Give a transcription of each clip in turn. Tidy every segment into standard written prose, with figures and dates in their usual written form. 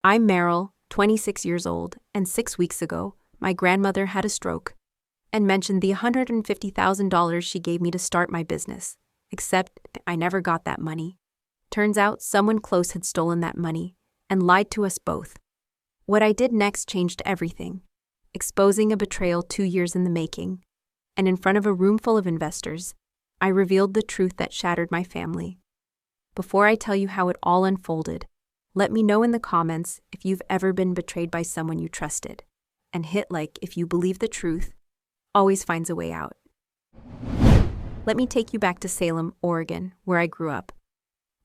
I'm Meryl, 26 years old, and 6 weeks ago, my grandmother had a stroke and mentioned the $150,000 she gave me to start my business. Except I never got that money. Turns out someone close had stolen that money and lied to us both. What I did next changed everything, exposing a betrayal 2 years in the making. And in front of a room full of investors, I revealed the truth that shattered my family. Before I tell you how it all unfolded, let me know in the comments if you've ever been betrayed by someone you trusted. And hit like if you believe the truth always finds a way out. Let me take you back to Salem, Oregon, where I grew up.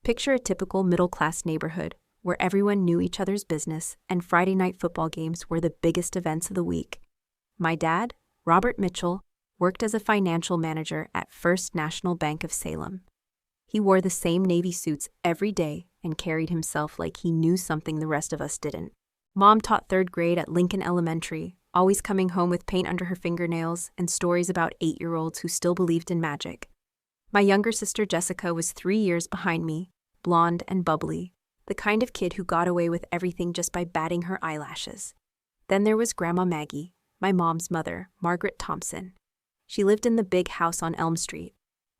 Picture a typical middle-class neighborhood where everyone knew each other's business and Friday night football games were the biggest events of the week. My dad, Robert Mitchell, worked as a financial manager at First National Bank of Salem. He wore the same Navy suits every day and carried himself like he knew something the rest of us didn't. Mom taught 3rd grade at Lincoln Elementary, always coming home with paint under her fingernails and stories about 8-year-olds who still believed in magic. My younger sister Jessica was 3 years behind me, blonde and bubbly, the kind of kid who got away with everything just by batting her eyelashes. Then there was Grandma Maggie, my mom's mother, Margaret Thompson. She lived in the big house on Elm Street,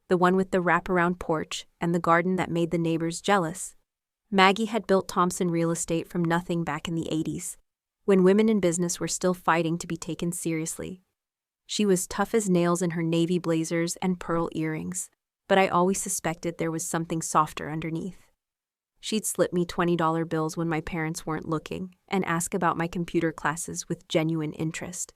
the one with the wraparound porch and the garden that made the neighbors jealous. Maggie had built Thompson Real Estate from nothing back in the 80s, when women in business were still fighting to be taken seriously. She was tough as nails in her navy blazers and pearl earrings, but I always suspected there was something softer underneath. She'd slip me $20 bills when my parents weren't looking and ask about my computer classes with genuine interest.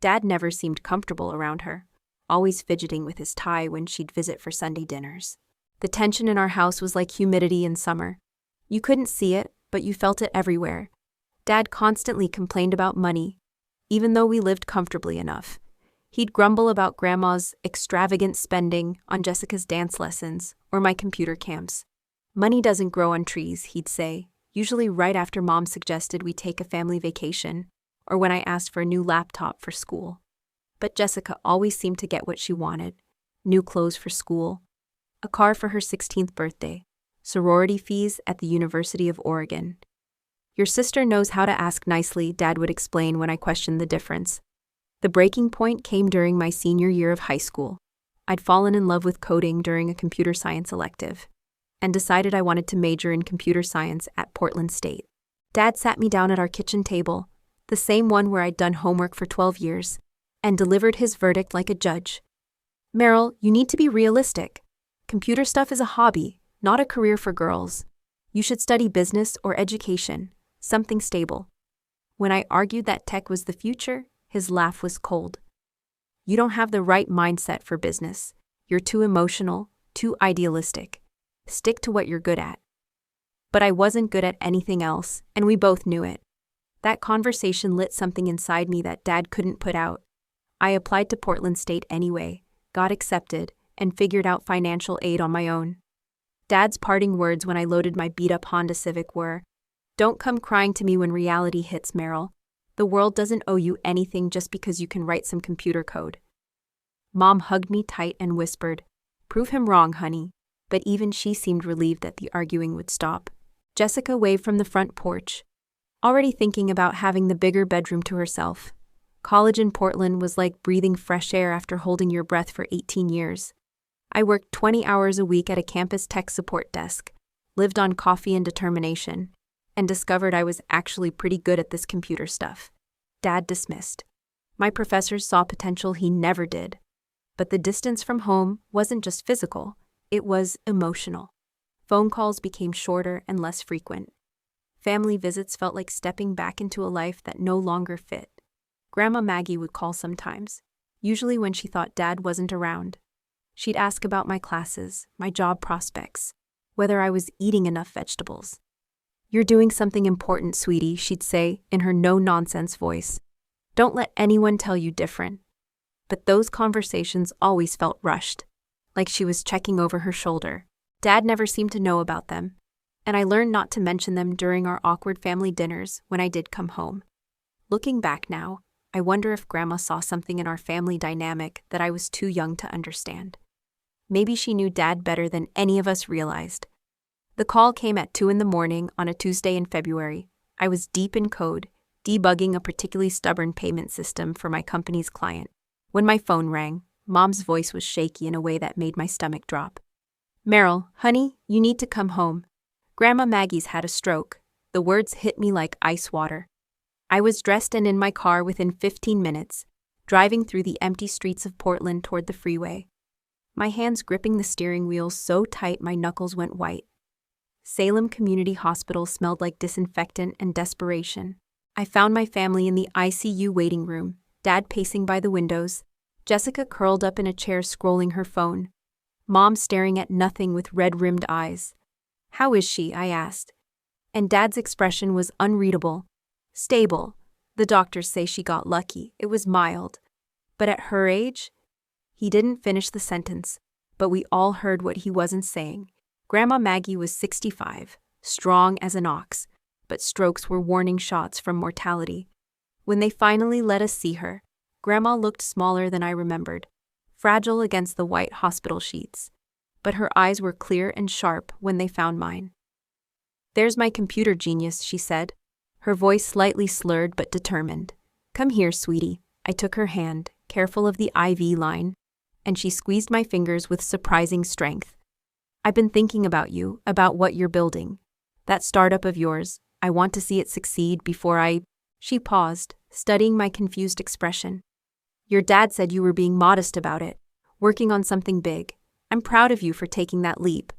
Dad never seemed comfortable around her, always fidgeting with his tie when she'd visit for Sunday dinners. The tension in our house was like humidity in summer. You couldn't see it, but you felt it everywhere. Dad constantly complained about money, even though we lived comfortably enough. He'd grumble about Grandma's extravagant spending on Jessica's dance lessons or my computer camps. Money doesn't grow on trees, he'd say, usually right after Mom suggested we take a family vacation or when I asked for a new laptop for school. But Jessica always seemed to get what she wanted: new clothes for school, a car for her 16th birthday, sorority fees at the University of Oregon. Your sister knows how to ask nicely, Dad would explain when I questioned the difference. The breaking point came during my senior year of high school. I'd fallen in love with coding during a computer science elective and decided I wanted to major in computer science at Portland State. Dad sat me down at our kitchen table, the same one where I'd done homework for 12 years, and delivered his verdict like a judge. Meryl, you need to be realistic. Computer stuff is a hobby, not a career for girls. You should study business or education, something stable. When I argued that tech was the future, his laugh was cold. You don't have the right mindset for business. You're too emotional, too idealistic. Stick to what you're good at. But I wasn't good at anything else, and we both knew it. That conversation lit something inside me that Dad couldn't put out. I applied to Portland State anyway, got accepted, and figured out financial aid on my own. Dad's parting words when I loaded my beat-up Honda Civic were, "Don't come crying to me when reality hits, Meryl. The world doesn't owe you anything just because you can write some computer code." Mom hugged me tight and whispered, "Prove him wrong, honey." But even she seemed relieved that the arguing would stop. Jessica waved from the front porch, already thinking about having the bigger bedroom to herself. College in Portland was like breathing fresh air after holding your breath for 18 years. I worked 20 hours a week at a campus tech support desk, lived on coffee and determination, and discovered I was actually pretty good at this computer stuff. Dad dismissed. My professors saw potential he never did. But the distance from home wasn't just physical, it was emotional. Phone calls became shorter and less frequent. Family visits felt like stepping back into a life that no longer fit. Grandma Maggie would call sometimes, usually when she thought Dad wasn't around. She'd ask about my classes, my job prospects, whether I was eating enough vegetables. "You're doing something important, sweetie," she'd say in her no-nonsense voice. "Don't let anyone tell you different." But those conversations always felt rushed, like she was checking over her shoulder. Dad never seemed to know about them, and I learned not to mention them during our awkward family dinners when I did come home. Looking back now, I wonder if Grandma saw something in our family dynamic that I was too young to understand. Maybe she knew Dad better than any of us realized. The call came at 2 a.m. on a Tuesday in February, I was deep in code, debugging a particularly stubborn payment system for my company's client. When my phone rang, Mom's voice was shaky in a way that made my stomach drop. "Meryl, honey, you need to come home. Grandma Maggie's had a stroke." The words hit me like ice water. I was dressed and in my car within 15 minutes, driving through the empty streets of Portland toward the freeway. My hands gripping the steering wheel so tight my knuckles went white. Salem Community Hospital smelled like disinfectant and desperation. I found my family in the ICU waiting room, Dad pacing by the windows, Jessica curled up in a chair scrolling her phone, Mom staring at nothing with red-rimmed eyes. "How is she?" I asked. And Dad's expression was unreadable. "Stable. The doctors say she got lucky. It was mild. But at her age?" He didn't finish the sentence, but we all heard what he wasn't saying. Grandma Maggie was 65, strong as an ox, but strokes were warning shots from mortality. When they finally let us see her, Grandma looked smaller than I remembered, fragile against the white hospital sheets. But her eyes were clear and sharp when they found mine. "There's my computer genius," she said, her voice slightly slurred but determined. "Come here, sweetie." I took her hand, careful of the IV line, and she squeezed my fingers with surprising strength. "I've been thinking about you, about what you're building. That startup of yours, I want to see it succeed before I—" She paused, studying my confused expression. "Your dad said you were being modest about it, working on something big. I'm proud of you for taking that leap."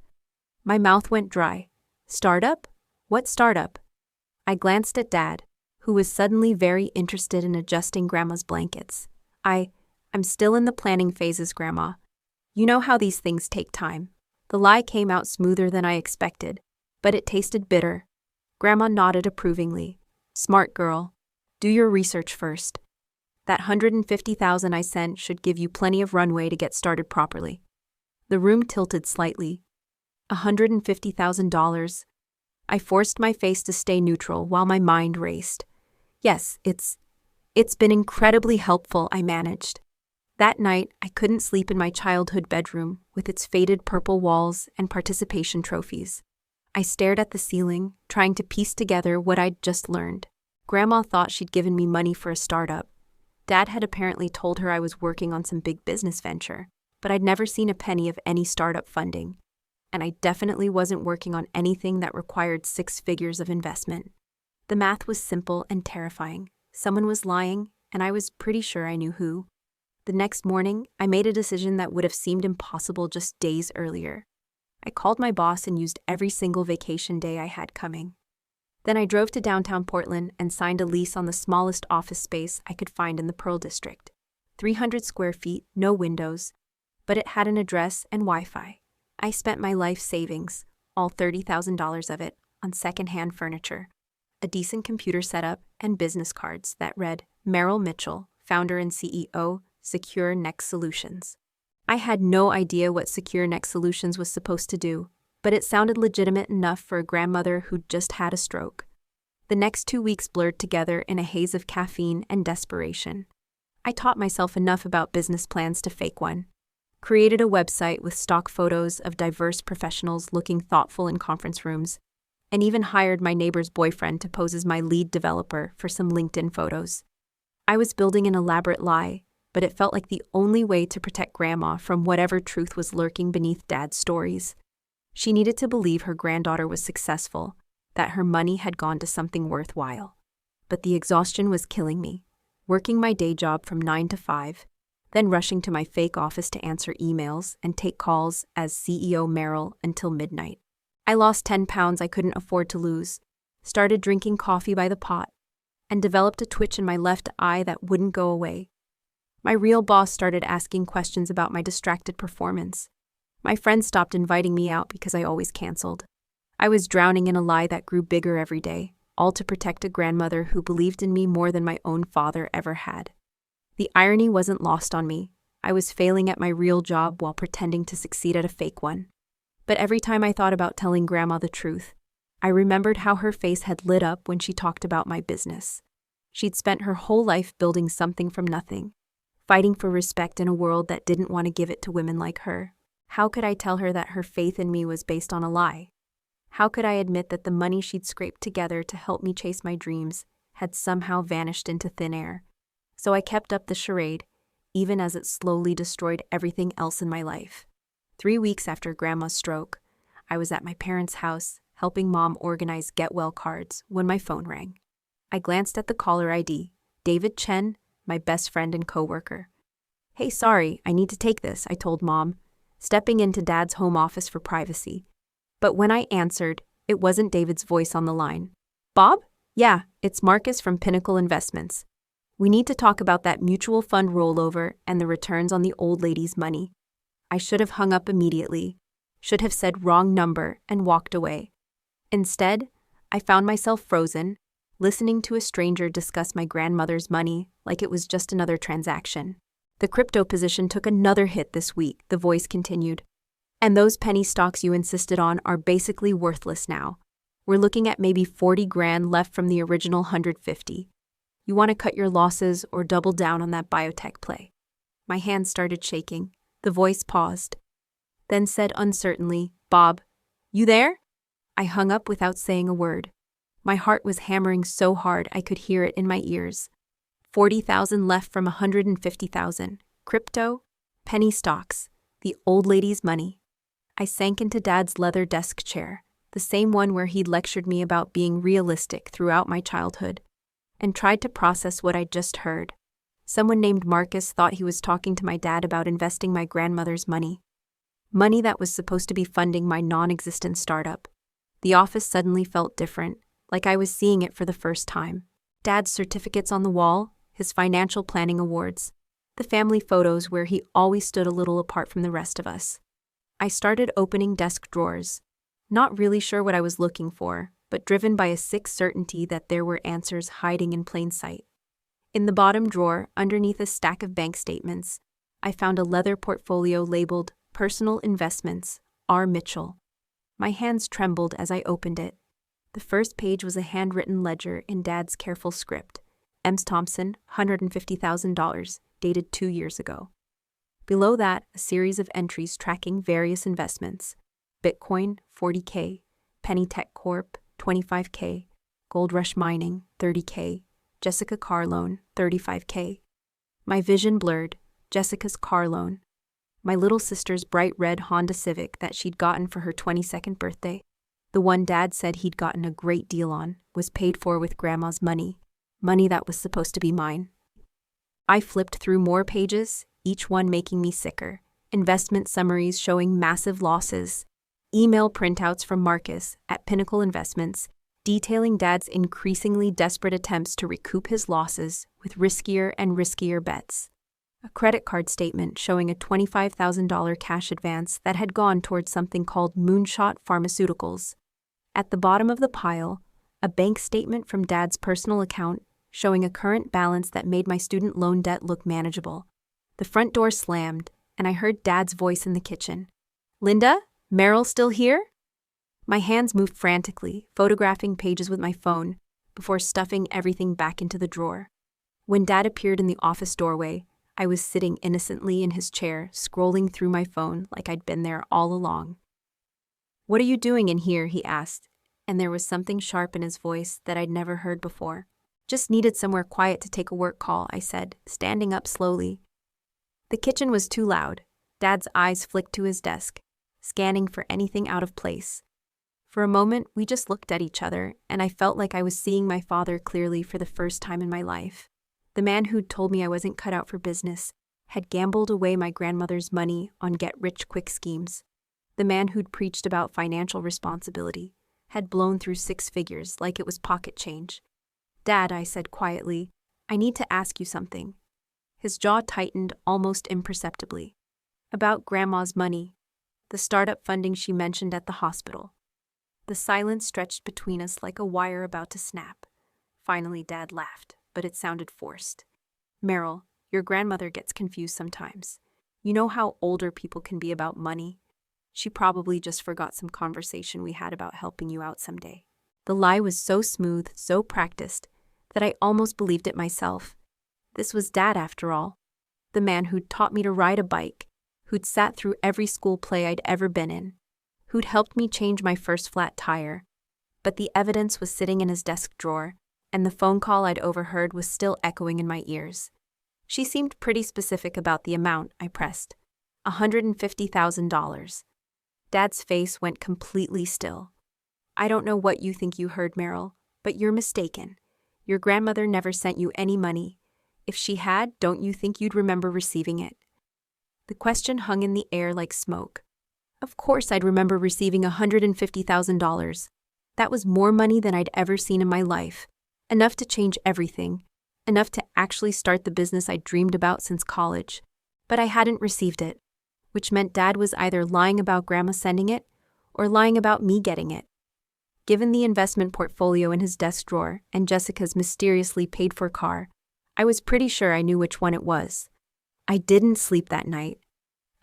My mouth went dry. "Startup? What startup?" I glanced at Dad, who was suddenly very interested in adjusting Grandma's blankets. I'm still in the planning phases, Grandma. You know how these things take time." The lie came out smoother than I expected, but it tasted bitter. Grandma nodded approvingly. "Smart girl. Do your research first. That $150,000 I sent should give you plenty of runway to get started properly." The room tilted slightly. $150,000. I forced my face to stay neutral while my mind raced. "Yes, it's been incredibly helpful," I managed. That night, I couldn't sleep in my childhood bedroom with its faded purple walls and participation trophies. I stared at the ceiling, trying to piece together what I'd just learned. Grandma thought she'd given me money for a startup. Dad had apparently told her I was working on some big business venture, but I'd never seen a penny of any startup funding. And I definitely wasn't working on anything that required 6 figures of investment. The math was simple and terrifying. Someone was lying, and I was pretty sure I knew who. The next morning, I made a decision that would have seemed impossible just days earlier. I called my boss and used every single vacation day I had coming. Then I drove to downtown Portland and signed a lease on the smallest office space I could find in the Pearl District. 300 square feet, no windows, but it had an address and Wi-Fi. I spent my life savings, all $30,000 of it, on secondhand furniture, a decent computer setup, and business cards that read, "Meryl Mitchell, founder and CEO, Secure Next Solutions." I had no idea what Secure Next Solutions was supposed to do, but it sounded legitimate enough for a grandmother who'd just had a stroke. The next 2 weeks blurred together in a haze of caffeine and desperation. I taught myself enough about business plans to fake one. Created a website with stock photos of diverse professionals looking thoughtful in conference rooms, and even hired my neighbor's boyfriend to pose as my lead developer for some LinkedIn photos. I was building an elaborate lie, but it felt like the only way to protect Grandma from whatever truth was lurking beneath Dad's stories. She needed to believe her granddaughter was successful, that her money had gone to something worthwhile. But the exhaustion was killing me, working my day job from 9 to 5, then rushing to my fake office to answer emails and take calls as CEO Meryl until midnight. I lost 10 pounds I couldn't afford to lose, started drinking coffee by the pot, and developed a twitch in my left eye that wouldn't go away. My real boss started asking questions about my distracted performance. My friends stopped inviting me out because I always canceled. I was drowning in a lie that grew bigger every day, all to protect a grandmother who believed in me more than my own father ever had. The irony wasn't lost on me. I was failing at my real job while pretending to succeed at a fake one. But every time I thought about telling Grandma the truth, I remembered how her face had lit up when she talked about my business. She'd spent her whole life building something from nothing, fighting for respect in a world that didn't want to give it to women like her. How could I tell her that her faith in me was based on a lie? How could I admit that the money she'd scraped together to help me chase my dreams had somehow vanished into thin air? So I kept up the charade, even as it slowly destroyed everything else in my life. 3 weeks after Grandma's stroke, I was at my parents' house, helping Mom organize get-well cards, when my phone rang. I glanced at the caller ID, David Chen, my best friend and coworker. "Hey, sorry, I need to take this," I told Mom, stepping into Dad's home office for privacy. But when I answered, it wasn't David's voice on the line. "Bob? Yeah, it's Marcus from Pinnacle Investments. We need to talk about that mutual fund rollover and the returns on the old lady's money." I should have hung up immediately, should have said wrong number and walked away. Instead, I found myself frozen, listening to a stranger discuss my grandmother's money like it was just another transaction. "The crypto position took another hit this week," the voice continued. "And those penny stocks you insisted on are basically worthless now. We're looking at maybe 40 grand left from the original 150. You want to cut your losses or double down on that biotech play?" My hands started shaking. The voice paused, then said uncertainly, "Bob, you there?" I hung up without saying a word. My heart was hammering so hard I could hear it in my ears. 40,000 left from 150,000. Crypto, penny stocks, the old lady's money. I sank into Dad's leather desk chair, the same one where he'd lectured me about being realistic throughout my childhood, and tried to process what I'd just heard. Someone named Marcus thought he was talking to my dad about investing my grandmother's money. Money that was supposed to be funding my non-existent startup. The office suddenly felt different, like I was seeing it for the first time. Dad's certificates on the wall, his financial planning awards, the family photos where he always stood a little apart from the rest of us. I started opening desk drawers, not really sure what I was looking for, but driven by a sick certainty that there were answers hiding in plain sight. In the bottom drawer, underneath a stack of bank statements, I found a leather portfolio labeled Personal Investments, R. Mitchell. My hands trembled as I opened it. The first page was a handwritten ledger in Dad's careful script. Ems Thompson, $150,000, dated 2 years ago. Below that, a series of entries tracking various investments. Bitcoin, 40K, Penny Tech Corp, 25K, Gold Rush Mining, 30K, Jessica car loan, 35K. My vision blurred. Jessica's car loan. My little sister's bright red Honda Civic that she'd gotten for her 22nd birthday. The one Dad said he'd gotten a great deal on, was paid for with Grandma's money. Money that was supposed to be mine. I flipped through more pages, each one making me sicker. Investment summaries showing massive losses. Email printouts from Marcus at Pinnacle Investments, detailing Dad's increasingly desperate attempts to recoup his losses with riskier and riskier bets. A credit card statement showing a $25,000 cash advance that had gone towards something called Moonshot Pharmaceuticals. At the bottom of the pile, a bank statement from Dad's personal account showing a current balance that made my student loan debt look manageable. The front door slammed, and I heard Dad's voice in the kitchen. "Linda? Meryl still here?" My hands moved frantically, photographing pages with my phone, before stuffing everything back into the drawer. When Dad appeared in the office doorway, I was sitting innocently in his chair, scrolling through my phone like I'd been there all along. "What are you doing in here?" he asked, and there was something sharp in his voice that I'd never heard before. "Just needed somewhere quiet to take a work call," I said, standing up slowly. The kitchen was too loud. Dad's eyes flicked to his desk, scanning for anything out of place. For a moment, we just looked at each other, and I felt like I was seeing my father clearly for the first time in my life. The man who'd told me I wasn't cut out for business had gambled away my grandmother's money on get-rich-quick schemes. The man who'd preached about financial responsibility had blown through 6 figures like it was pocket change. "Dad," I said quietly, "I need to ask you something." His jaw tightened almost imperceptibly. "About Grandma's money. The startup funding she mentioned at the hospital." The silence stretched between us like a wire about to snap. Finally, Dad laughed, but it sounded forced. "Meryl, your grandmother gets confused sometimes. You know how older people can be about money? She probably just forgot some conversation we had about helping you out someday." The lie was so smooth, so practiced, that I almost believed it myself. This was Dad, after all. The man who'd taught me to ride a bike, who'd sat through every school play I'd ever been in, who'd helped me change my first flat tire. But the evidence was sitting in his desk drawer, and the phone call I'd overheard was still echoing in my ears. She seemed pretty specific about the amount, I pressed. $150,000. Dad's face went completely still. I don't know what you think you heard, Meryl, but you're mistaken. Your grandmother never sent you any money. If she had, don't you think you'd remember receiving it? The question hung in the air like smoke. Of course I'd remember receiving $150,000. That was more money than I'd ever seen in my life. Enough to change everything. Enough to actually start the business I'd dreamed about since college. But I hadn't received it, which meant Dad was either lying about Grandma sending it or lying about me getting it. Given the investment portfolio in his desk drawer and Jessica's mysteriously paid-for car, I was pretty sure I knew which one it was. I didn't sleep that night.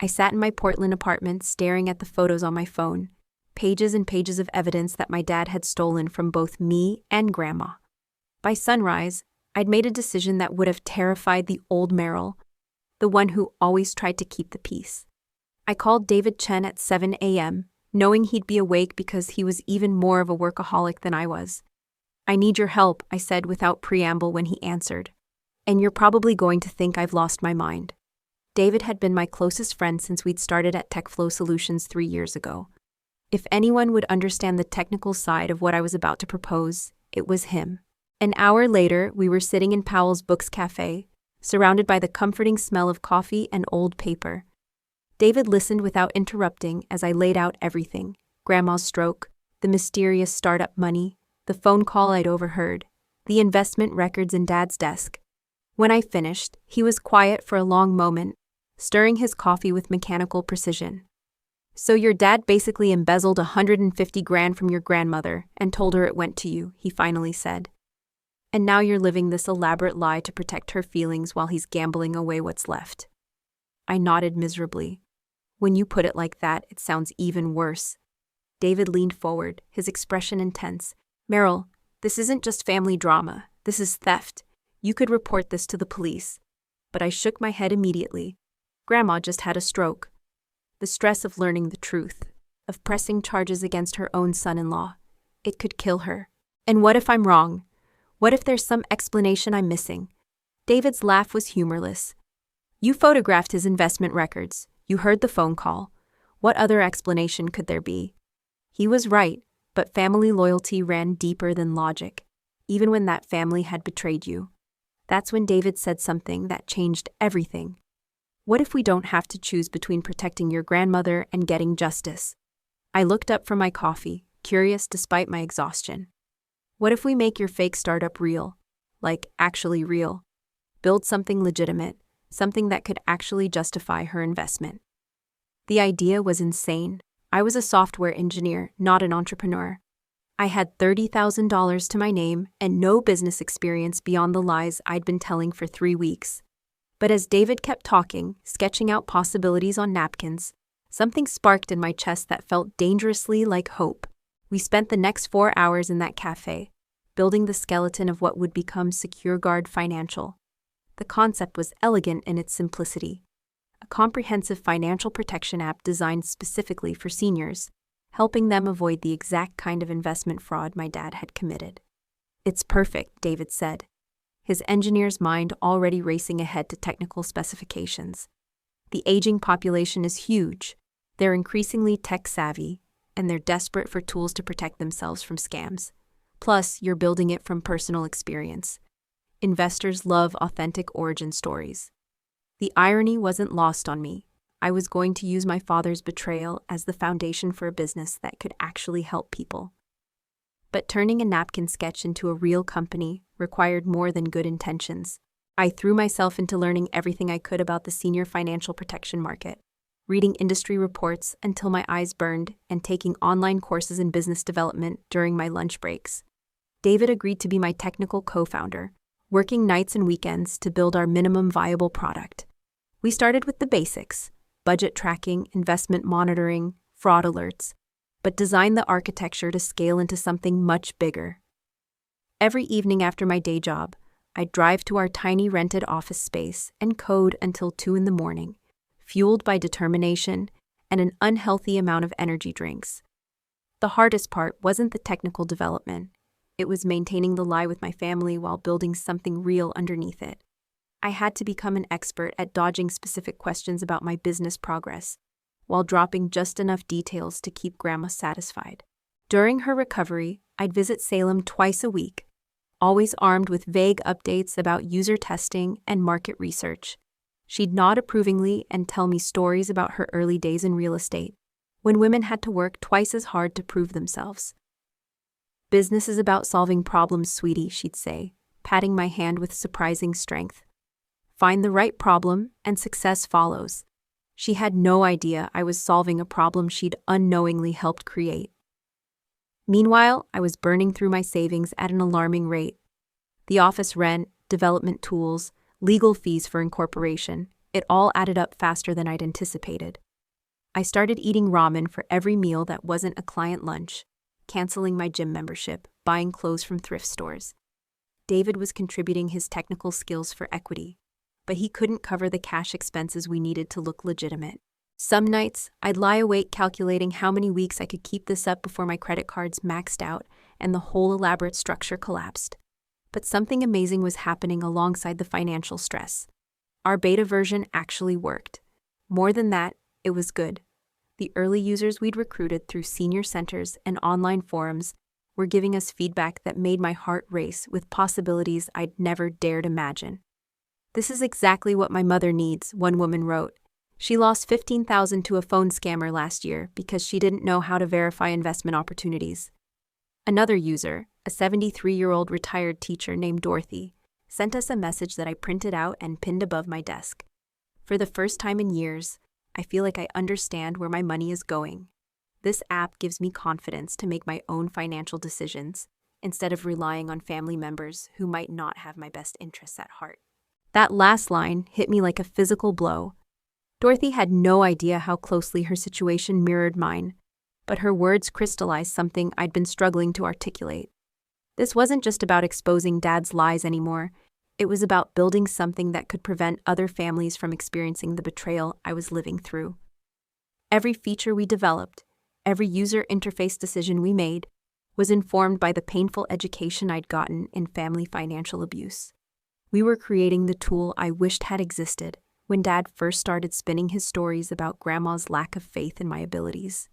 I sat in my Portland apartment staring at the photos on my phone, pages and pages of evidence that my dad had stolen from both me and Grandma. By sunrise, I'd made a decision that would have terrified the old Meryl, the one who always tried to keep the peace. I called David Chen at 7 a.m., knowing he'd be awake because he was even more of a workaholic than I was. "I need your help," I said without preamble when he answered. "And you're probably going to think I've lost my mind." David had been my closest friend since we'd started at TechFlow Solutions 3 years ago. If anyone would understand the technical side of what I was about to propose, it was him. An hour later, we were sitting in Powell's Books Cafe, surrounded by the comforting smell of coffee and old paper. David listened without interrupting as I laid out everything: Grandma's stroke, the mysterious startup money, the phone call I'd overheard, the investment records in Dad's desk. When I finished, he was quiet for a long moment, stirring his coffee with mechanical precision. "So your dad basically embezzled $150,000 from your grandmother and told her it went to you," he finally said. "And now you're living this elaborate lie to protect her feelings while he's gambling away what's left." I nodded miserably. "When you put it like that, it sounds even worse." David leaned forward, his expression intense. "Meryl, this isn't just family drama. This is theft. You could report this to the police." But I shook my head immediately. Grandma just had a stroke. The stress of learning the truth, of pressing charges against her own son-in-law, it could kill her. And what if I'm wrong? What if there's some explanation I'm missing? David's laugh was humorless. "You photographed his investment records. You heard the phone call. What other explanation could there be?" He was right, but family loyalty ran deeper than logic, even when that family had betrayed you. That's when David said something that changed everything. "What if we don't have to choose between protecting your grandmother and getting justice?" I looked up from my coffee, curious despite my exhaustion. "What if we make your fake startup real? Like, actually real? Build something legitimate, something that could actually justify her investment." The idea was insane. I was a software engineer, not an entrepreneur. I had $30,000 to my name and no business experience beyond the lies I'd been telling for 3 weeks. But as David kept talking, sketching out possibilities on napkins, something sparked in my chest that felt dangerously like hope. We spent the next 4 hours in that cafe, building the skeleton of what would become SecureGuard Financial. The concept was elegant in its simplicity. A comprehensive financial protection app designed specifically for seniors, helping them avoid the exact kind of investment fraud my dad had committed. "It's perfect," David said, his engineer's mind already racing ahead to technical specifications. "The aging population is huge. They're increasingly tech-savvy, and they're desperate for tools to protect themselves from scams. Plus, you're building it from personal experience. Investors love authentic origin stories." The irony wasn't lost on me. I was going to use my father's betrayal as the foundation for a business that could actually help people. But turning a napkin sketch into a real company required more than good intentions. I threw myself into learning everything I could about the senior financial protection market, reading industry reports until my eyes burned, and taking online courses in business development during my lunch breaks. David agreed to be my technical co-founder, working nights and weekends to build our minimum viable product. We started with the basics: budget tracking, investment monitoring, fraud alerts, but designed the architecture to scale into something much bigger. Every evening after my day job, I'd drive to our tiny rented office space and code until 2 in the morning, fueled by determination and an unhealthy amount of energy drinks. The hardest part wasn't the technical development. It was maintaining the lie with my family while building something real underneath it. I had to become an expert at dodging specific questions about my business progress, while dropping just enough details to keep Grandma satisfied. During her recovery, I'd visit Salem twice a week, always armed with vague updates about user testing and market research. She'd nod approvingly and tell me stories about her early days in real estate, when women had to work twice as hard to prove themselves. "Business is about solving problems, sweetie," she'd say, patting my hand with surprising strength. "Find the right problem, and success follows." She had no idea I was solving a problem she'd unknowingly helped create. Meanwhile, I was burning through my savings at an alarming rate. The office rent, development tools, legal fees for incorporation, it all added up faster than I'd anticipated. I started eating ramen for every meal that wasn't a client lunch, canceling my gym membership, buying clothes from thrift stores. David was contributing his technical skills for equity, but he couldn't cover the cash expenses we needed to look legitimate. Some nights, I'd lie awake calculating how many weeks I could keep this up before my credit cards maxed out and the whole elaborate structure collapsed. But something amazing was happening alongside the financial stress. Our beta version actually worked. More than that, it was good. The early users we'd recruited through senior centers and online forums were giving us feedback that made my heart race with possibilities I'd never dared imagine. "This is exactly what my mother needs," one woman wrote. She lost $15,000 to a phone scammer last year because she didn't know how to verify investment opportunities. Another user, a 73-year-old retired teacher named Dorothy, sent us a message that I printed out and pinned above my desk. "For the first time in years, I feel like I understand where my money is going. This app gives me confidence to make my own financial decisions, instead of relying on family members who might not have my best interests at heart." That last line hit me like a physical blow. Dorothy had no idea how closely her situation mirrored mine, but her words crystallized something I'd been struggling to articulate. This wasn't just about exposing Dad's lies anymore. It was about building something that could prevent other families from experiencing the betrayal I was living through. Every feature we developed, every user interface decision we made, was informed by the painful education I'd gotten in family financial abuse. We were creating the tool I wished had existed when Dad first started spinning his stories about Grandma's lack of faith in my abilities.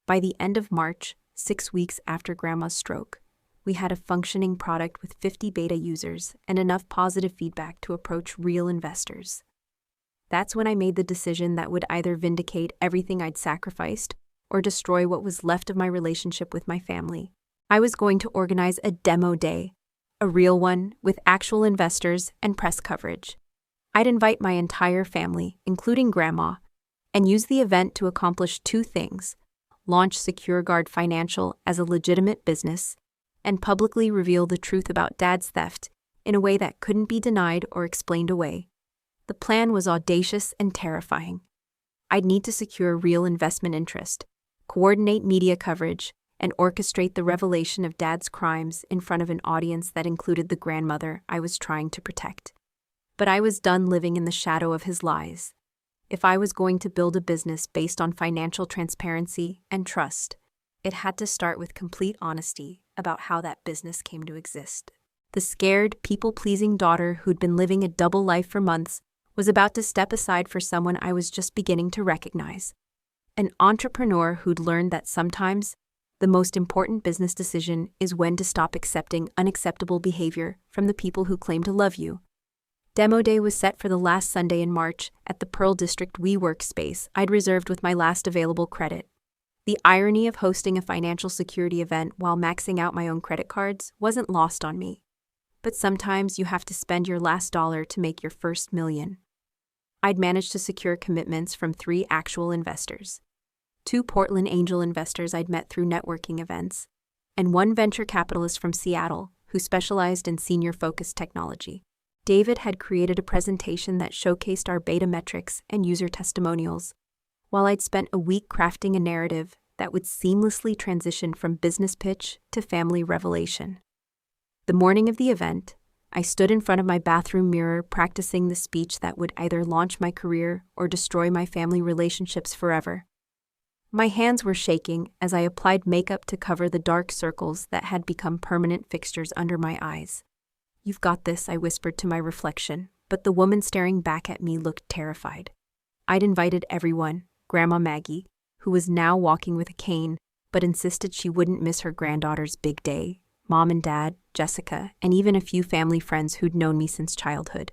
By the end of March, 6 weeks after Grandma's stroke, we had a functioning product with 50 beta users and enough positive feedback to approach real investors. That's when I made the decision that would either vindicate everything I'd sacrificed or destroy what was left of my relationship with my family. I was going to organize a demo day, a real one with actual investors and press coverage. I'd invite my entire family, including Grandma, and use the event to accomplish two things: launch SecureGuard Financial as a legitimate business, and publicly reveal the truth about Dad's theft in a way that couldn't be denied or explained away. The plan was audacious and terrifying. I'd need to secure real investment interest, coordinate media coverage, and orchestrate the revelation of Dad's crimes in front of an audience that included the grandmother I was trying to protect. But I was done living in the shadow of his lies. If I was going to build a business based on financial transparency and trust, it had to start with complete honesty about how that business came to exist. The scared, people-pleasing daughter who'd been living a double life for months was about to step aside for someone I was just beginning to recognize. An entrepreneur who'd learned that sometimes the most important business decision is when to stop accepting unacceptable behavior from the people who claim to love you. Demo day was set for the last Sunday in March at the Pearl District WeWork space I'd reserved with my last available credit. The irony of hosting a financial security event while maxing out my own credit cards wasn't lost on me. But sometimes you have to spend your last dollar to make your first million. I'd managed to secure commitments from 3 actual investors: 2 Portland angel investors I'd met through networking events, and 1 venture capitalist from Seattle who specialized in senior-focused technology. David had created a presentation that showcased our beta metrics and user testimonials, while I'd spent a week crafting a narrative that would seamlessly transition from business pitch to family revelation. The morning of the event, I stood in front of my bathroom mirror practicing the speech that would either launch my career or destroy my family relationships forever. My hands were shaking as I applied makeup to cover the dark circles that had become permanent fixtures under my eyes. "You've got this," I whispered to my reflection, but the woman staring back at me looked terrified. I'd invited everyone, Grandma Maggie, who was now walking with a cane, but insisted she wouldn't miss her granddaughter's big day, Mom and Dad, Jessica, and even a few family friends who'd known me since childhood.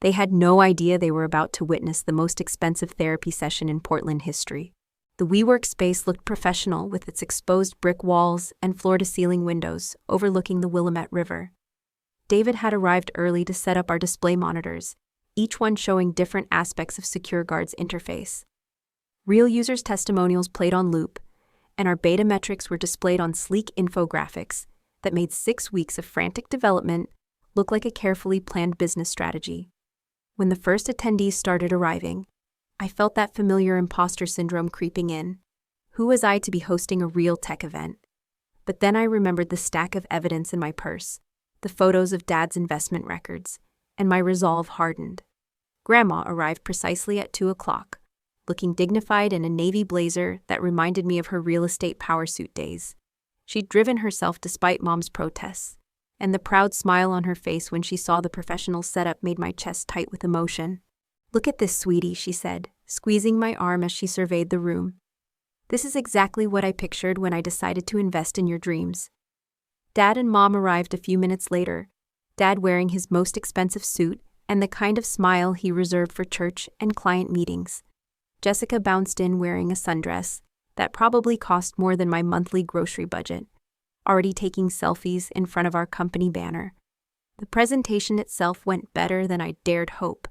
They had no idea they were about to witness the most expensive therapy session in Portland history. The WeWork space looked professional with its exposed brick walls and floor-to-ceiling windows overlooking the Willamette River. David had arrived early to set up our display monitors, each one showing different aspects of SecureGuard's interface. Real users' testimonials played on loop, and our beta metrics were displayed on sleek infographics that made 6 weeks of frantic development look like a carefully planned business strategy. When the first attendees started arriving, I felt that familiar imposter syndrome creeping in. Who was I to be hosting a real tech event? But then I remembered the stack of evidence in my purse, the photos of Dad's investment records, and my resolve hardened. Grandma arrived precisely at 2 o'clock, looking dignified in a navy blazer that reminded me of her real estate power suit days. She'd driven herself despite Mom's protests, and the proud smile on her face when she saw the professional setup made my chest tight with emotion. "Look at this, sweetie," she said, squeezing my arm as she surveyed the room. "This is exactly what I pictured when I decided to invest in your dreams." Dad and Mom arrived a few minutes later, Dad wearing his most expensive suit and the kind of smile he reserved for church and client meetings. Jessica bounced in wearing a sundress that probably cost more than my monthly grocery budget, already taking selfies in front of our company banner. The presentation itself went better than I dared hope.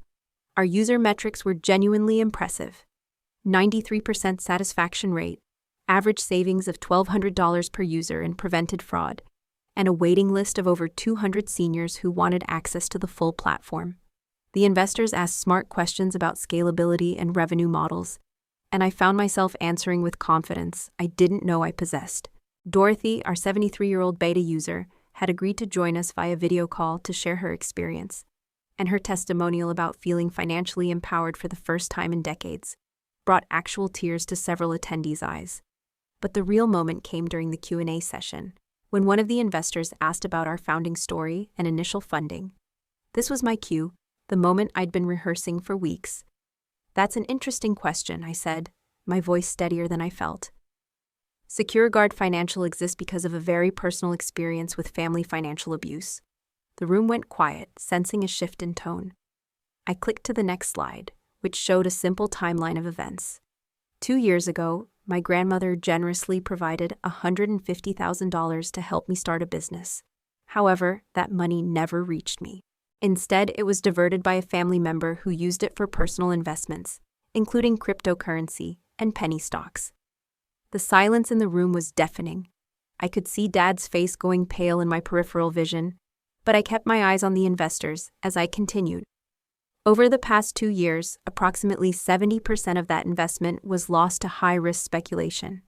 Our user metrics were genuinely impressive. 93% satisfaction rate, average savings of $1,200 per user in prevented fraud, and a waiting list of over 200 seniors who wanted access to the full platform. The investors asked smart questions about scalability and revenue models, and I found myself answering with confidence I didn't know I possessed. Dorothy, our 73-year-old beta user, had agreed to join us via video call to share her experience, and her testimonial about feeling financially empowered for the first time in decades brought actual tears to several attendees' eyes. But the real moment came during the Q&A session, when one of the investors asked about our founding story and initial funding. This was my cue, the moment I'd been rehearsing for weeks. "That's an interesting question," I said, my voice steadier than I felt. SecureGuard Financial exists because of a very personal experience with family financial abuse. The room went quiet, sensing a shift in tone. I clicked to the next slide, which showed a simple timeline of events. 2 years ago, my grandmother generously provided $150,000 to help me start a business. However, that money never reached me. Instead, it was diverted by a family member who used it for personal investments, including cryptocurrency and penny stocks. The silence in the room was deafening. I could see Dad's face going pale in my peripheral vision, but I kept my eyes on the investors as I continued. Over the past 2 years, approximately 70% of that investment was lost to high-risk speculation.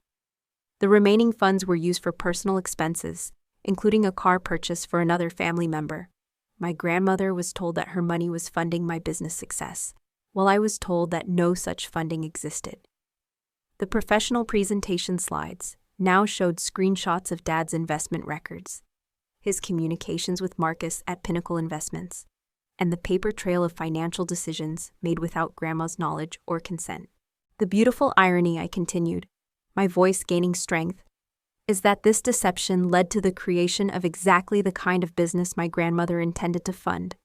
The remaining funds were used for personal expenses, including a car purchase for another family member. My grandmother was told that her money was funding my business success, while I was told that no such funding existed. The professional presentation slides now showed screenshots of Dad's investment records, his communications with Marcus at Pinnacle Investments, and the paper trail of financial decisions made without Grandma's knowledge or consent. The beautiful irony, I continued, my voice gaining strength, is that this deception led to the creation of exactly the kind of business my grandmother intended to fund.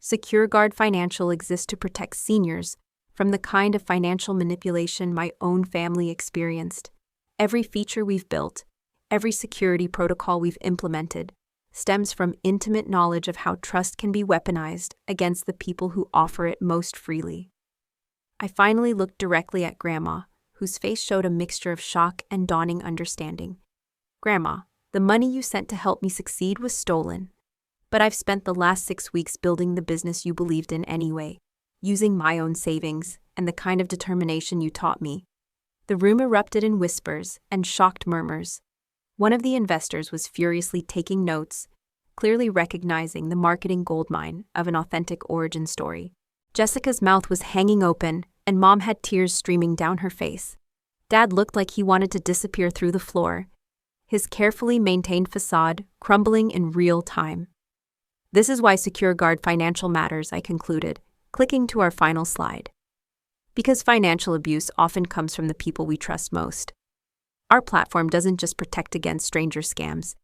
SecureGuard Financial exists to protect seniors from the kind of financial manipulation my own family experienced. Every feature we've built, every security protocol we've implemented, stems from intimate knowledge of how trust can be weaponized against the people who offer it most freely. I finally looked directly at Grandma, whose face showed a mixture of shock and dawning understanding. "Grandma, the money you sent to help me succeed was stolen, but I've spent the last 6 weeks building the business you believed in anyway, using my own savings and the kind of determination you taught me." The room erupted in whispers and shocked murmurs. One of the investors was furiously taking notes, clearly recognizing the marketing goldmine of an authentic origin story. Jessica's mouth was hanging open, and Mom had tears streaming down her face. Dad looked like he wanted to disappear through the floor, his carefully maintained facade crumbling in real time. This is why SecureGuard Financial matters, I concluded, clicking to our final slide. Because financial abuse often comes from the people we trust most. Our platform doesn't just protect against stranger scams.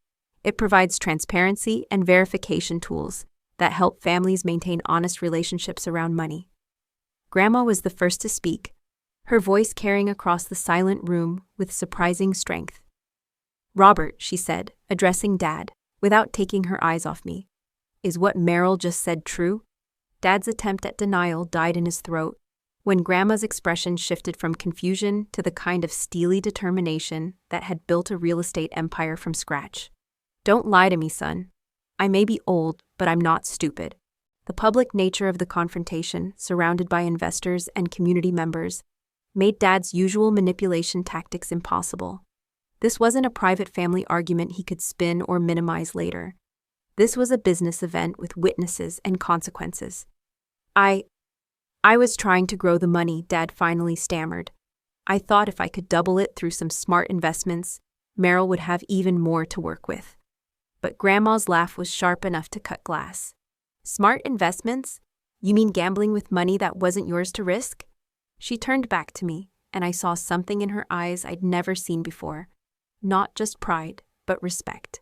It provides transparency and verification tools that help families maintain honest relationships around money. Grandma was the first to speak, her voice carrying across the silent room with surprising strength. "Robert," she said, addressing Dad, without taking her eyes off me, "is what Meryl just said true?" Dad's attempt at denial died in his throat when Grandma's expression shifted from confusion to the kind of steely determination that had built a real estate empire from scratch. "Don't lie to me, son. I may be old, but I'm not stupid." The public nature of the confrontation, surrounded by investors and community members, made Dad's usual manipulation tactics impossible. This wasn't a private family argument he could spin or minimize later. This was a business event with witnesses and consequences. I was trying to grow the money," Dad finally stammered. "I thought if I could double it through some smart investments, Meryl would have even more to work with." But Grandma's laugh was sharp enough to cut glass. "Smart investments? You mean gambling with money that wasn't yours to risk?" She turned back to me, and I saw something in her eyes I'd never seen before. Not just pride, but respect.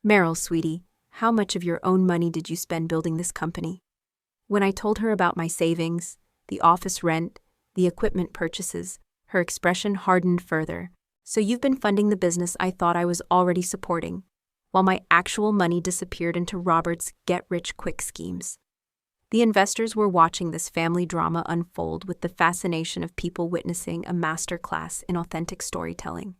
"Meryl, sweetie, how much of your own money did you spend building this company?" When I told her about my savings, the office rent, the equipment purchases, her expression hardened further. "So you've been funding the business I thought I was already supporting, while my actual money disappeared into Robert's get-rich-quick schemes." The investors were watching this family drama unfold with the fascination of people witnessing a masterclass in authentic storytelling.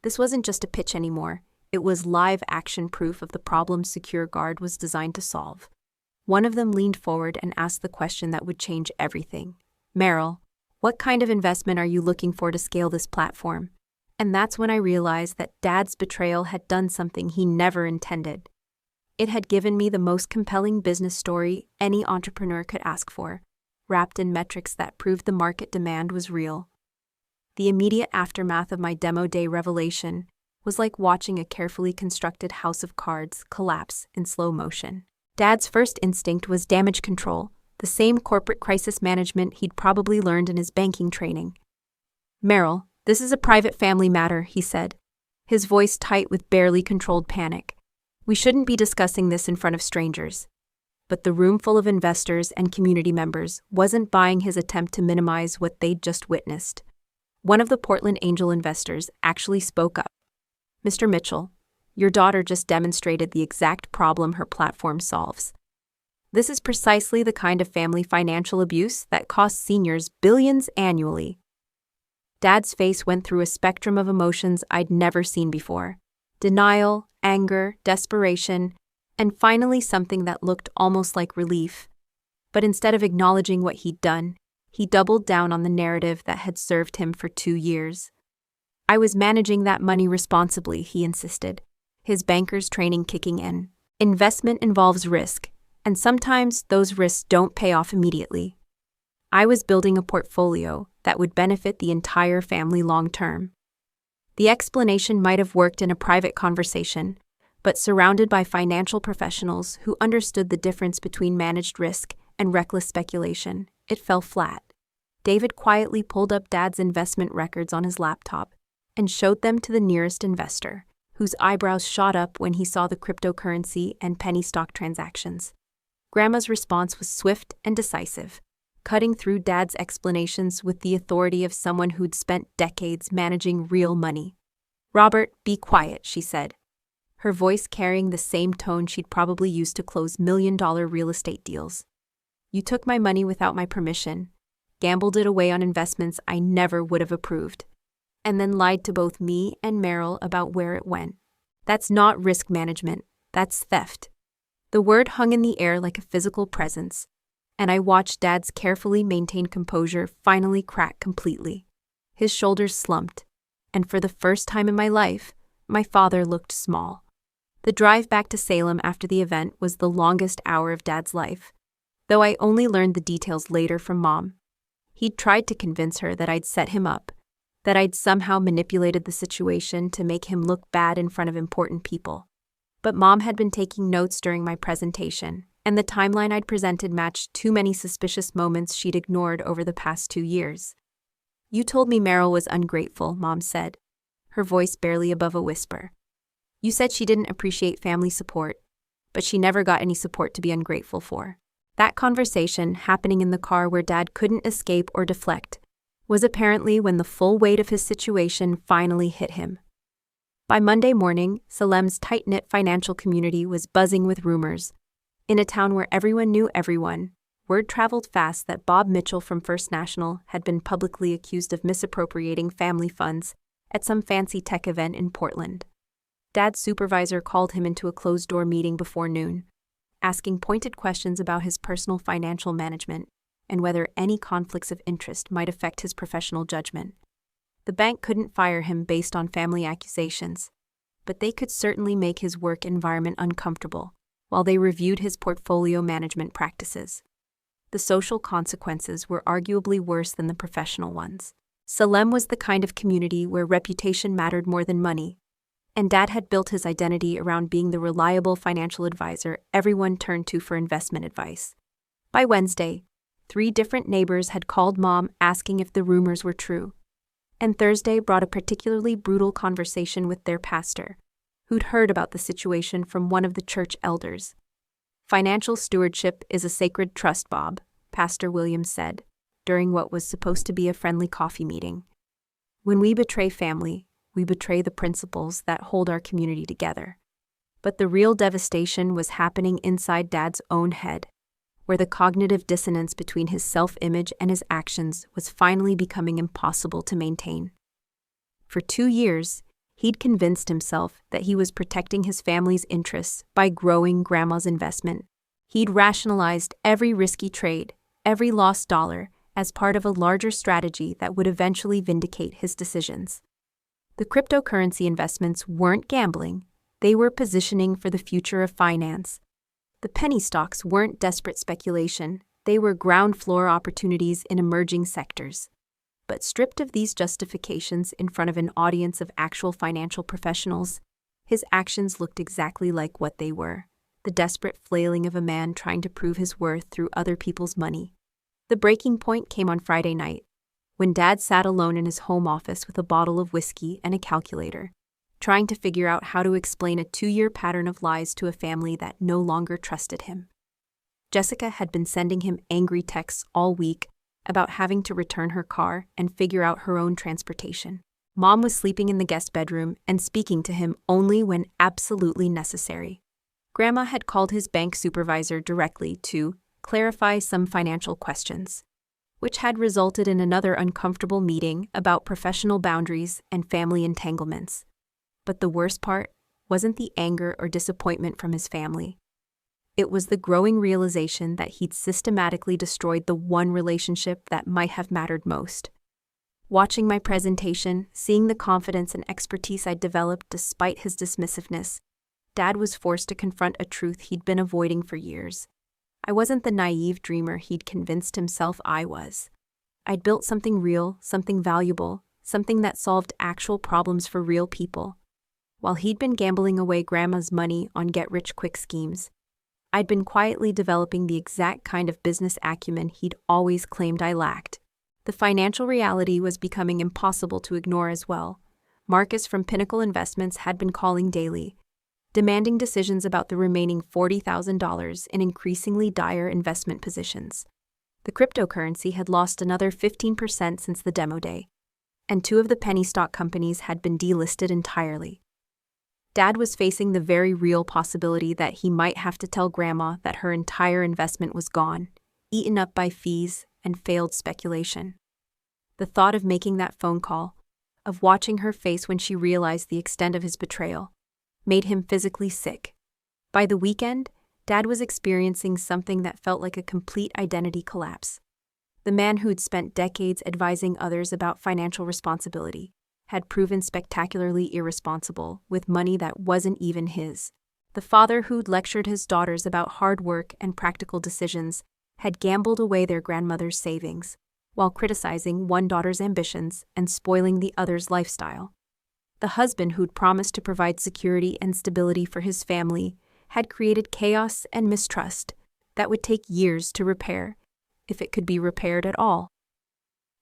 This wasn't just a pitch anymore, it was live action proof of the problem SecureGuard was designed to solve. One of them leaned forward and asked the question that would change everything. "Meryl, what kind of investment are you looking for to scale this platform?" And that's when I realized that Dad's betrayal had done something he never intended. It had given me the most compelling business story any entrepreneur could ask for, wrapped in metrics that proved the market demand was real. The immediate aftermath of my demo day revelation was like watching a carefully constructed house of cards collapse in slow motion. Dad's first instinct was damage control, the same corporate crisis management he'd probably learned in his banking training. "Meryl, this is a private family matter," he said, his voice tight with barely controlled panic. "We shouldn't be discussing this in front of strangers." But the room full of investors and community members wasn't buying his attempt to minimize what they'd just witnessed. One of the Portland Angel investors actually spoke up. "Mr. Mitchell, your daughter just demonstrated the exact problem her platform solves. This is precisely the kind of family financial abuse that costs seniors billions annually." Dad's face went through a spectrum of emotions I'd never seen before. Denial, anger, desperation, and finally something that looked almost like relief. But instead of acknowledging what he'd done, he doubled down on the narrative that had served him for 2 years. "I was managing that money responsibly," he insisted, his banker's training kicking in. "Investment involves risk, and sometimes those risks don't pay off immediately. I was building a portfolio that would benefit the entire family long-term." The explanation might have worked in a private conversation, but surrounded by financial professionals who understood the difference between managed risk and reckless speculation, it fell flat. David quietly pulled up Dad's investment records on his laptop and showed them to the nearest investor, whose eyebrows shot up when he saw the cryptocurrency and penny stock transactions. Grandma's response was swift and decisive, cutting through Dad's explanations with the authority of someone who'd spent decades managing real money. "Robert, be quiet," she said, her voice carrying the same tone she'd probably used to close million-dollar real estate deals. "You took my money without my permission, gambled it away on investments I never would have approved, and then lied to both me and Meryl about where it went. That's not risk management, that's theft." The word hung in the air like a physical presence, and I watched Dad's carefully maintained composure finally crack completely. His shoulders slumped, and for the first time in my life, my father looked small. The drive back to Salem after the event was the longest hour of Dad's life, though I only learned the details later from Mom. He'd tried to convince her that I'd set him up, that I'd somehow manipulated the situation to make him look bad in front of important people. But Mom had been taking notes during my presentation, and the timeline I'd presented matched too many suspicious moments she'd ignored over the past 2 years. "You told me Meryl was ungrateful," Mom said, her voice barely above a whisper. "You said she didn't appreciate family support, but she never got any support to be ungrateful for." That conversation, happening in the car where Dad couldn't escape or deflect, was apparently when the full weight of his situation finally hit him. By Monday morning, Salem's tight-knit financial community was buzzing with rumors. In a town where everyone knew everyone, word traveled fast that Bob Mitchell from First National had been publicly accused of misappropriating family funds at some fancy tech event in Portland. Dad's supervisor called him into a closed-door meeting before noon, asking pointed questions about his personal financial management and whether any conflicts of interest might affect his professional judgment. The bank couldn't fire him based on family accusations, but they could certainly make his work environment uncomfortable while they reviewed his portfolio management practices. The social consequences were arguably worse than the professional ones. Salem was the kind of community where reputation mattered more than money, and Dad had built his identity around being the reliable financial advisor everyone turned to for investment advice. By Wednesday, 3 different neighbors had called Mom asking if the rumors were true, and Thursday brought a particularly brutal conversation with their pastor, who'd heard about the situation from one of the church elders. "Financial stewardship is a sacred trust, Bob," Pastor Williams said, during what was supposed to be a friendly coffee meeting. "When we betray family, we betray the principles that hold our community together." But the real devastation was happening inside Dad's own head, where the cognitive dissonance between his self-image and his actions was finally becoming impossible to maintain. For 2 years, he'd convinced himself that he was protecting his family's interests by growing Grandma's investment. He'd rationalized every risky trade, every lost dollar, as part of a larger strategy that would eventually vindicate his decisions. The cryptocurrency investments weren't gambling, they were positioning for the future of finance. The penny stocks weren't desperate speculation, they were ground floor opportunities in emerging sectors. But stripped of these justifications in front of an audience of actual financial professionals, his actions looked exactly like what they were: the desperate flailing of a man trying to prove his worth through other people's money. The breaking point came on Friday night, when Dad sat alone in his home office with a bottle of whiskey and a calculator, trying to figure out how to explain a 2-year pattern of lies to a family that no longer trusted him. Jessica had been sending him angry texts all week about having to return her car and figure out her own transportation. Mom was sleeping in the guest bedroom and speaking to him only when absolutely necessary. Grandma had called his bank supervisor directly to clarify some financial questions, which had resulted in another uncomfortable meeting about professional boundaries and family entanglements. But the worst part wasn't the anger or disappointment from his family. It was the growing realization that he'd systematically destroyed the one relationship that might have mattered most. Watching my presentation, seeing the confidence and expertise I'd developed despite his dismissiveness, Dad was forced to confront a truth he'd been avoiding for years. I wasn't the naive dreamer he'd convinced himself I was. I'd built something real, something valuable, something that solved actual problems for real people. While he'd been gambling away Grandma's money on get-rich-quick schemes, I'd been quietly developing the exact kind of business acumen he'd always claimed I lacked. The financial reality was becoming impossible to ignore as well. Marcus from Pinnacle Investments had been calling daily, demanding decisions about the remaining $40,000 in increasingly dire investment positions. The cryptocurrency had lost another 15% since the demo day, and 2 of the penny stock companies had been delisted entirely. Dad was facing the very real possibility that he might have to tell Grandma that her entire investment was gone, eaten up by fees and failed speculation. The thought of making that phone call, of watching her face when she realized the extent of his betrayal, made him physically sick. By the weekend, Dad was experiencing something that felt like a complete identity collapse. The man who'd spent decades advising others about financial responsibility had proven spectacularly irresponsible with money that wasn't even his. The father who'd lectured his daughters about hard work and practical decisions had gambled away their grandmother's savings. while criticizing one daughter's ambitions and spoiling the other's lifestyle. The husband who'd promised to provide security and stability for his family had created chaos and mistrust that would take years to repair, if it could be repaired at all.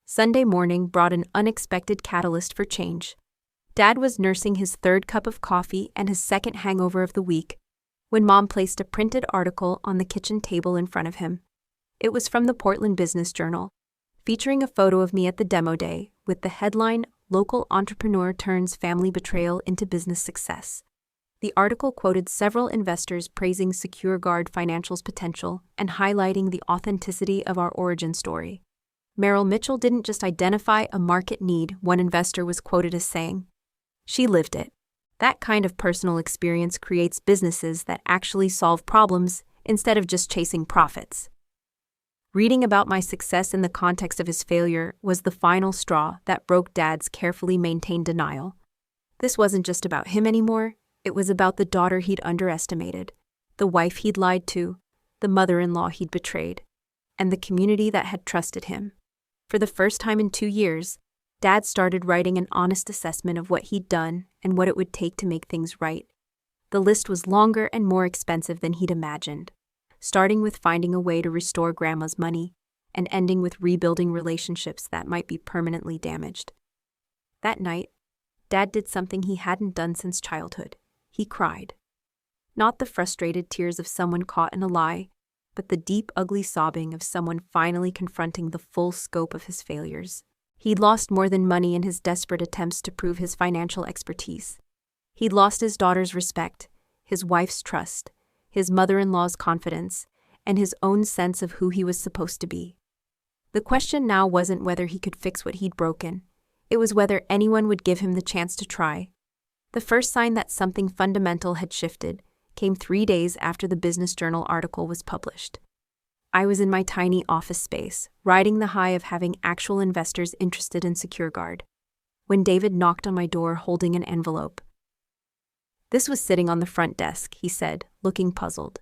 Sunday morning brought an unexpected catalyst for change. Dad was nursing his third cup of coffee and his second hangover of the week when Mom placed a printed article on the kitchen table in front of him. It was from the Portland Business Journal, featuring a photo of me at the demo day with the headline, "Local Entrepreneur Turns Family Betrayal into Business Success." The article quoted several investors praising SecureGuard Financial's potential and highlighting the authenticity of our origin story. Merrill Mitchell didn't just identify a market need, one investor was quoted as saying. She lived it. That kind of personal experience creates businesses that actually solve problems instead of just chasing profits. Reading about my success in the context of his failure was the final straw that broke Dad's carefully maintained denial. This wasn't just about him anymore, it was about the daughter he'd underestimated, the wife he'd lied to, the mother-in-law he'd betrayed, and the community that had trusted him. For the first time in 2 years, Dad started writing an honest assessment of what he'd done and what it would take to make things right. The list was longer and more expensive than he'd imagined, starting with finding a way to restore Grandma's money and ending with rebuilding relationships that might be permanently damaged. That night, Dad did something he hadn't done since childhood. He cried. Not the frustrated tears of someone caught in a lie, but the deep, ugly sobbing of someone finally confronting the full scope of his failures. He'd lost more than money in his desperate attempts to prove his financial expertise. He'd lost his daughter's respect, his wife's trust, his mother-in-law's confidence, and his own sense of who he was supposed to be. The question now wasn't whether he could fix what he'd broken. It was whether anyone would give him the chance to try. The first sign that something fundamental had shifted came 3 days after the Business Journal article was published. I was in my tiny office space, riding the high of having actual investors interested in SecureGuard, when David knocked on my door holding an envelope. This was sitting on the front desk, he said, looking puzzled.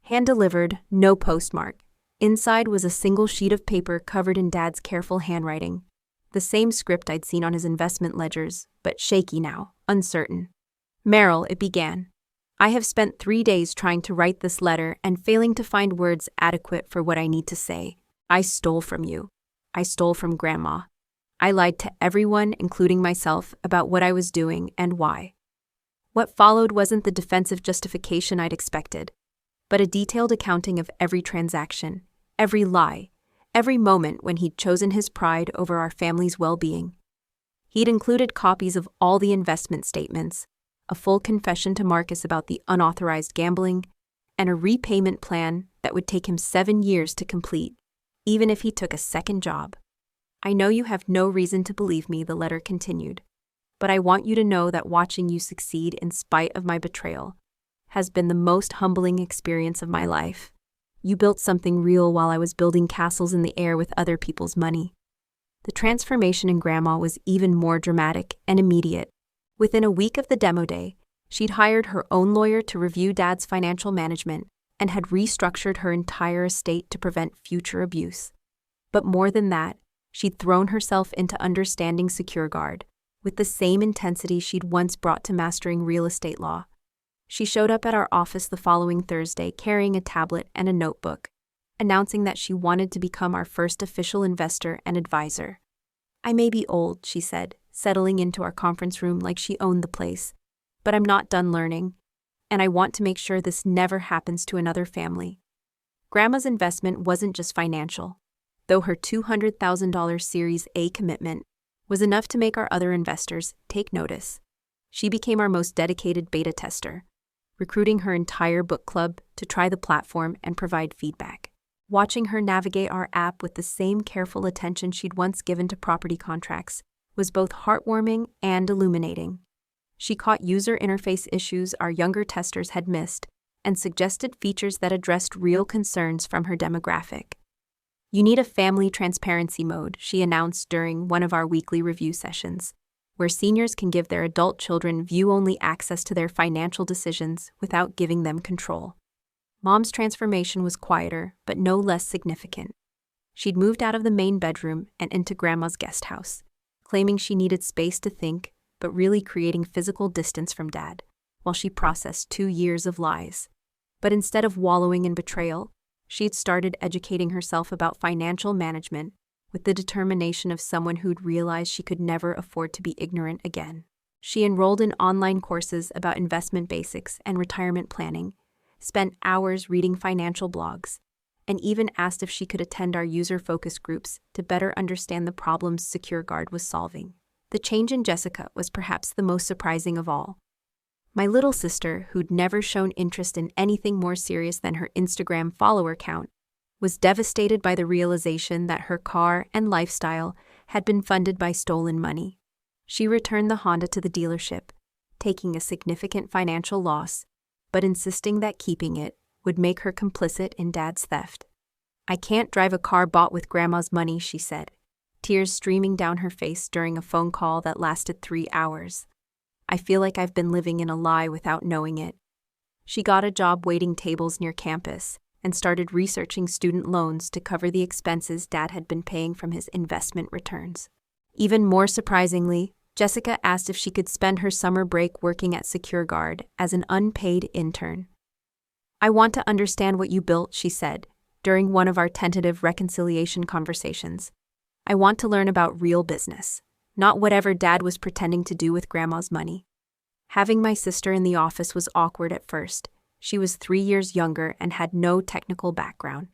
Hand-delivered, no postmark. Inside was a single sheet of paper covered in Dad's careful handwriting, the same script I'd seen on his investment ledgers, but shaky now, uncertain. Merrill, it began. I have spent 3 days trying to write this letter and failing to find words adequate for what I need to say. I stole from you. I stole from Grandma. I lied to everyone, including myself, about what I was doing and why. What followed wasn't the defensive justification I'd expected, but a detailed accounting of every transaction, every lie, every moment when he'd chosen his pride over our family's well-being. He'd included copies of all the investment statements, a full confession to Marcus about the unauthorized gambling, and a repayment plan that would take him 7 years to complete, even if he took a second job. I know you have no reason to believe me, the letter continued, but I want you to know that watching you succeed in spite of my betrayal has been the most humbling experience of my life. You built something real while I was building castles in the air with other people's money. The transformation in Grandma was even more dramatic and immediate. Within a week of the demo day, she'd hired her own lawyer to review Dad's financial management and had restructured her entire estate to prevent future abuse. But more than that, she'd thrown herself into understanding SecureGuard with the same intensity she'd once brought to mastering real estate law. She showed up at our office the following Thursday carrying a tablet and a notebook, announcing that she wanted to become our first official investor and advisor. I may be old, she said, settling into our conference room like she owned the place, but I'm not done learning, and I want to make sure this never happens to another family. Grandma's investment wasn't just financial, though her $200,000 Series A commitment was enough to make our other investors take notice. She became our most dedicated beta tester, recruiting her entire book club to try the platform and provide feedback. Watching her navigate our app with the same careful attention she'd once given to property contracts was both heartwarming and illuminating. She caught user interface issues our younger testers had missed and suggested features that addressed real concerns from her demographic. You need a family transparency mode, she announced during one of our weekly review sessions, where seniors can give their adult children view-only access to their financial decisions without giving them control. Mom's transformation was quieter, but no less significant. She'd moved out of the main bedroom and into Grandma's guest house, claiming she needed space to think, but really creating physical distance from Dad, while she processed 2 years of lies. But instead of wallowing in betrayal, she'd started educating herself about financial management with the determination of someone who'd realized she could never afford to be ignorant again. She enrolled in online courses about investment basics and retirement planning, spent hours reading financial blogs, and even asked if she could attend our user focus groups to better understand the problems SecureGuard was solving. The change in Jessica was perhaps the most surprising of all. My little sister, who'd never shown interest in anything more serious than her Instagram follower count, was devastated by the realization that her car and lifestyle had been funded by stolen money. She returned the Honda to the dealership, taking a significant financial loss, but insisting that keeping it would make her complicit in Dad's theft. "I can't drive a car bought with Grandma's money," she said, tears streaming down her face during a phone call that lasted 3 hours. "I feel like I've been living in a lie without knowing it." She got a job waiting tables near campus and started researching student loans to cover the expenses Dad had been paying from his investment returns. Even more surprisingly, Jessica asked if she could spend her summer break working at SecureGuard as an unpaid intern. "I want to understand what you built," she said, during one of our tentative reconciliation conversations. "I want to learn about real business, not whatever Dad was pretending to do with Grandma's money." Having my sister in the office was awkward at first. She was 3 years younger and had no technical background.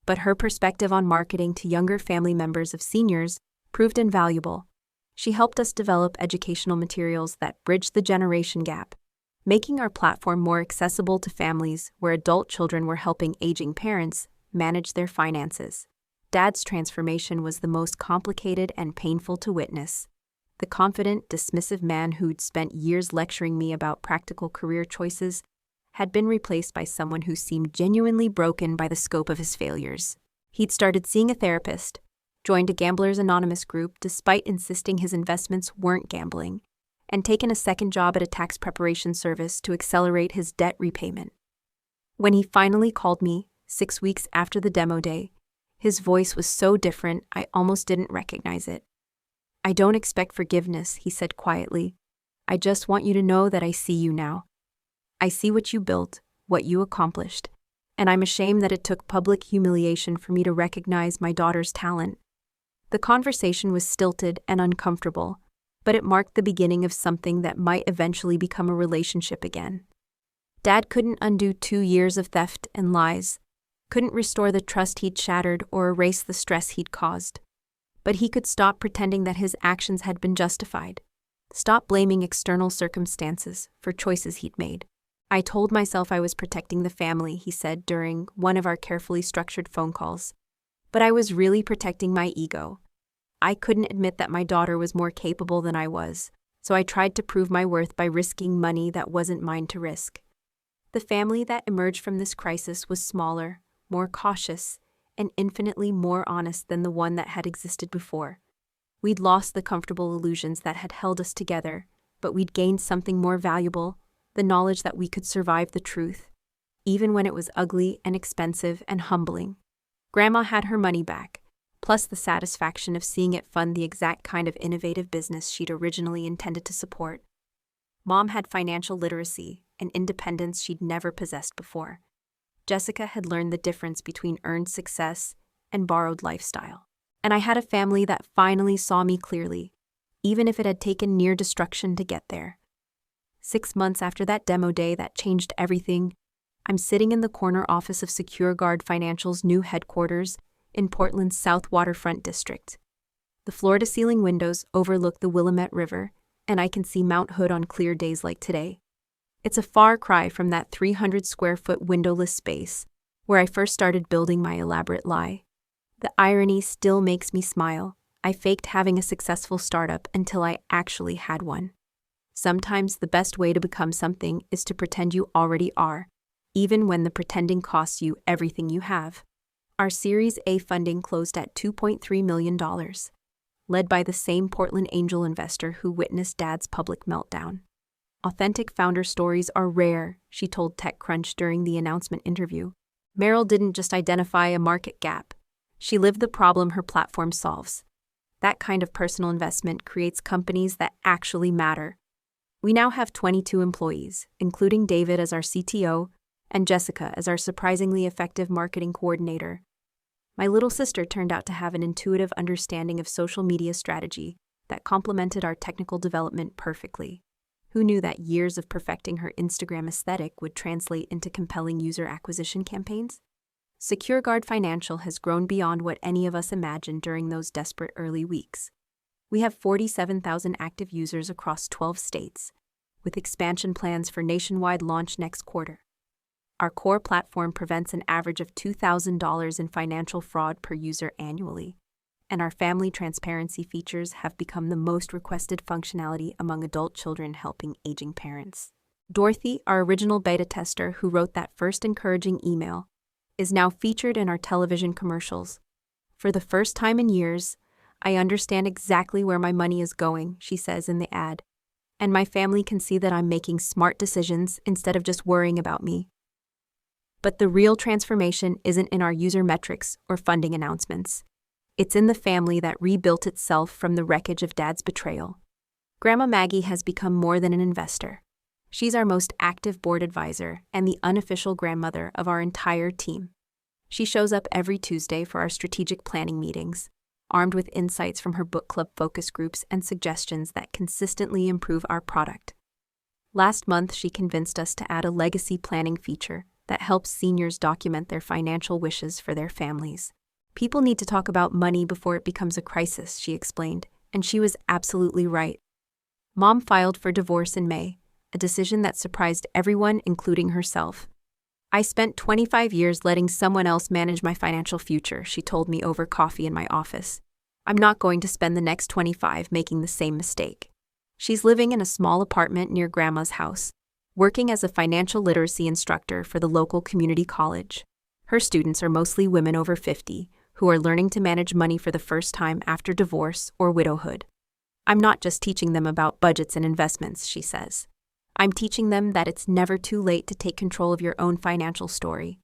But her perspective on marketing to younger family members of seniors proved invaluable. She helped us develop educational materials that bridged the generation gap, making our platform more accessible to families where adult children were helping aging parents manage their finances. Dad's transformation was the most complicated and painful to witness. The confident, dismissive man who'd spent years lecturing me about practical career choices had been replaced by someone who seemed genuinely broken by the scope of his failures. He'd started seeing a therapist, joined a Gamblers Anonymous group despite insisting his investments weren't gambling, and taken a second job at a tax preparation service to accelerate his debt repayment. When he finally called me, 6 weeks after the demo day, his voice was so different I almost didn't recognize it. "I don't expect forgiveness," he said quietly. "I just want you to know that I see you now. I see what you built, what you accomplished, and I'm ashamed that it took public humiliation for me to recognize my daughter's talent." The conversation was stilted and uncomfortable, but it marked the beginning of something that might eventually become a relationship again. Dad couldn't undo 2 years of theft and lies, couldn't restore the trust he'd shattered or erase the stress he'd caused. But he could stop pretending that his actions had been justified, stop blaming external circumstances for choices he'd made. "I told myself I was protecting the family," he said during one of our carefully structured phone calls. "But I was really protecting my ego. I couldn't admit that my daughter was more capable than I was, so I tried to prove my worth by risking money that wasn't mine to risk." The family that emerged from this crisis was smaller, more cautious, and infinitely more honest than the one that had existed before. We'd lost the comfortable illusions that had held us together, but we'd gained something more valuable: the knowledge that we could survive the truth, even when it was ugly and expensive and humbling. Grandma had her money back, plus the satisfaction of seeing it fund the exact kind of innovative business she'd originally intended to support. Mom had financial literacy and independence she'd never possessed before. Jessica had learned the difference between earned success and borrowed lifestyle. And I had a family that finally saw me clearly, even if it had taken near destruction to get there. 6 months after that demo day that changed everything, I'm sitting in the corner office of SecureGuard Financial's new headquarters in Portland's South Waterfront District. The floor-to-ceiling windows overlook the Willamette River, and I can see Mount Hood on clear days like today. It's a far cry from that 300-square-foot windowless space where I first started building my elaborate lie. The irony still makes me smile. I faked having a successful startup until I actually had one. Sometimes the best way to become something is to pretend you already are, even when the pretending costs you everything you have. Our Series A funding closed at $2.3 million, led by the same Portland angel investor who witnessed Dad's public meltdown. "Authentic founder stories are rare," she told TechCrunch during the announcement interview. Meryl didn't just identify a market gap. She lived the problem her platform solves. That kind of personal investment creates companies that actually matter. We now have 22 employees, including David as our CTO and Jessica as our surprisingly effective marketing coordinator. My little sister turned out to have an intuitive understanding of social media strategy that complemented our technical development perfectly. Who knew that years of perfecting her Instagram aesthetic would translate into compelling user acquisition campaigns? SecureGuard Financial has grown beyond what any of us imagined during those desperate early weeks. We have 47,000 active users across 12 states, with expansion plans for nationwide launch next quarter. Our core platform prevents an average of $2,000 in financial fraud per user annually, and our family transparency features have become the most requested functionality among adult children helping aging parents. Dorothy, our original beta tester who wrote that first encouraging email, is now featured in our television commercials. For the first time in years, I understand exactly where my money is going, she says in the ad, and my family can see that I'm making smart decisions instead of just worrying about me. But the real transformation isn't in our user metrics or funding announcements. It's in the family that rebuilt itself from the wreckage of Dad's betrayal. Grandma Maggie has become more than an investor. She's our most active board advisor and the unofficial grandmother of our entire team. She shows up every Tuesday for our strategic planning meetings, armed with insights from her book club focus groups and suggestions that consistently improve our product. Last month, she convinced us to add a legacy planning feature that helps seniors document their financial wishes for their families. People need to talk about money before it becomes a crisis, she explained, and she was absolutely right. Mom filed for divorce in May, a decision that surprised everyone, including herself. I spent 25 years letting someone else manage my financial future, she told me over coffee in my office. I'm not going to spend the next 25 making the same mistake. She's living in a small apartment near Grandma's house, working as a financial literacy instructor for the local community college. Her students are mostly women over 50 who are learning to manage money for the first time after divorce or widowhood. I'm not just teaching them about budgets and investments, she says. I'm teaching them that it's never too late to take control of your own financial story.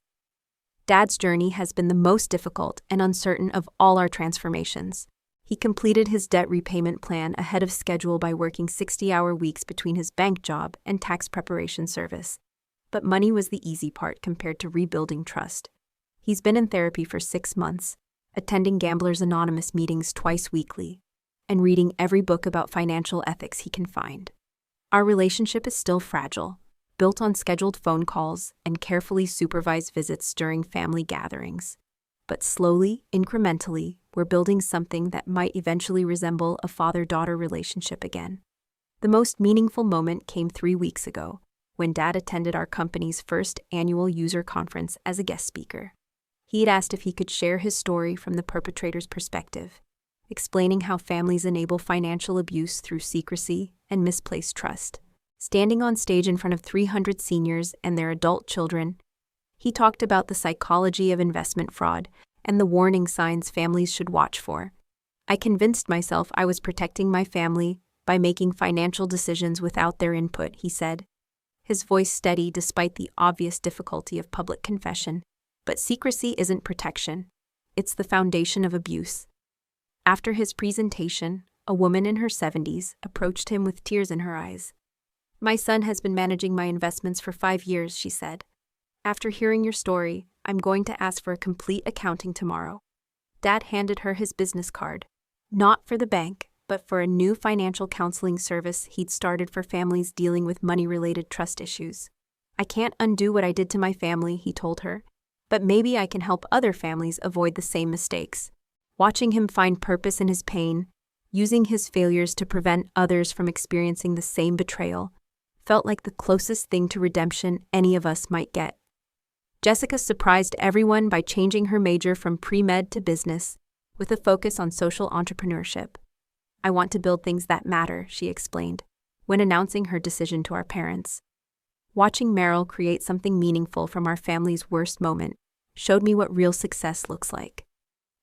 Dad's journey has been the most difficult and uncertain of all our transformations. He completed his debt repayment plan ahead of schedule by working 60-hour weeks between his bank job and tax preparation service. But money was the easy part compared to rebuilding trust. He's been in therapy for 6 months, attending Gamblers Anonymous meetings twice weekly, and reading every book about financial ethics he can find. Our relationship is still fragile, built on scheduled phone calls and carefully supervised visits during family gatherings. But slowly, incrementally, we're building something that might eventually resemble a father-daughter relationship again. The most meaningful moment came 3 weeks ago, when Dad attended our company's first annual user conference as a guest speaker. He had asked if he could share his story from the perpetrator's perspective, explaining how families enable financial abuse through secrecy and misplaced trust. Standing on stage in front of 300 seniors and their adult children, he talked about the psychology of investment fraud and the warning signs families should watch for. I convinced myself I was protecting my family by making financial decisions without their input, he said, his voice steady despite the obvious difficulty of public confession. But secrecy isn't protection. It's the foundation of abuse. After his presentation, a woman in her 70s approached him with tears in her eyes. My son has been managing my investments for 5 years, she said. After hearing your story, I'm going to ask for a complete accounting tomorrow. Dad handed her his business card, not for the bank, but for a new financial counseling service he'd started for families dealing with money-related trust issues. I can't undo what I did to my family, he told her, but maybe I can help other families avoid the same mistakes. Watching him find purpose in his pain, using his failures to prevent others from experiencing the same betrayal, felt like the closest thing to redemption any of us might get. Jessica surprised everyone by changing her major from pre-med to business, with a focus on social entrepreneurship. I want to build things that matter, she explained, when announcing her decision to our parents. Watching Meryl create something meaningful from our family's worst moment showed me what real success looks like.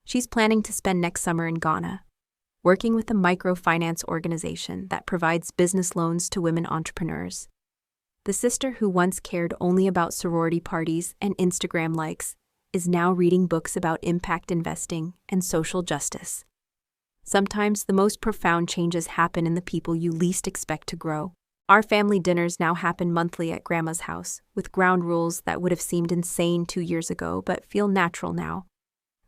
She's planning to spend next summer in Ghana, working with a microfinance organization that provides business loans to women entrepreneurs. The sister who once cared only about sorority parties and Instagram likes is now reading books about impact investing and social justice. Sometimes the most profound changes happen in the people you least expect to grow. Our family dinners now happen monthly at Grandma's house, with ground rules that would have seemed insane 2 years ago but feel natural now.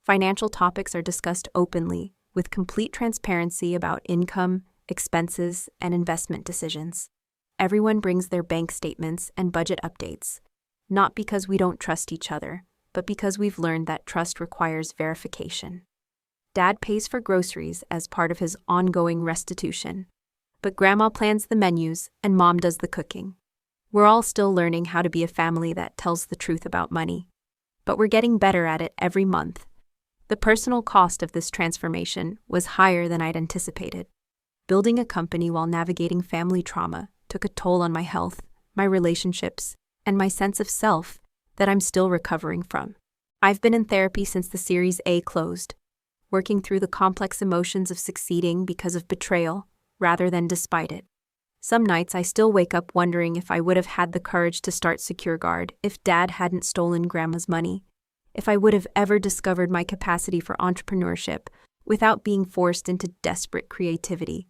Financial topics are discussed openly, with complete transparency about income, expenses, and investment decisions. Everyone brings their bank statements and budget updates, not because we don't trust each other, but because we've learned that trust requires verification. Dad pays for groceries as part of his ongoing restitution, but Grandma plans the menus and Mom does the cooking. We're all still learning how to be a family that tells the truth about money, but we're getting better at it every month. The personal cost of this transformation was higher than I'd anticipated. Building a company while navigating family trauma took a toll on my health, my relationships, and my sense of self that I'm still recovering from. I've been in therapy since the Series A closed, working through the complex emotions of succeeding because of betrayal rather than despite it. Some nights I still wake up wondering if I would have had the courage to start SecureGuard if Dad hadn't stolen Grandma's money, if I would have ever discovered my capacity for entrepreneurship without being forced into desperate creativity.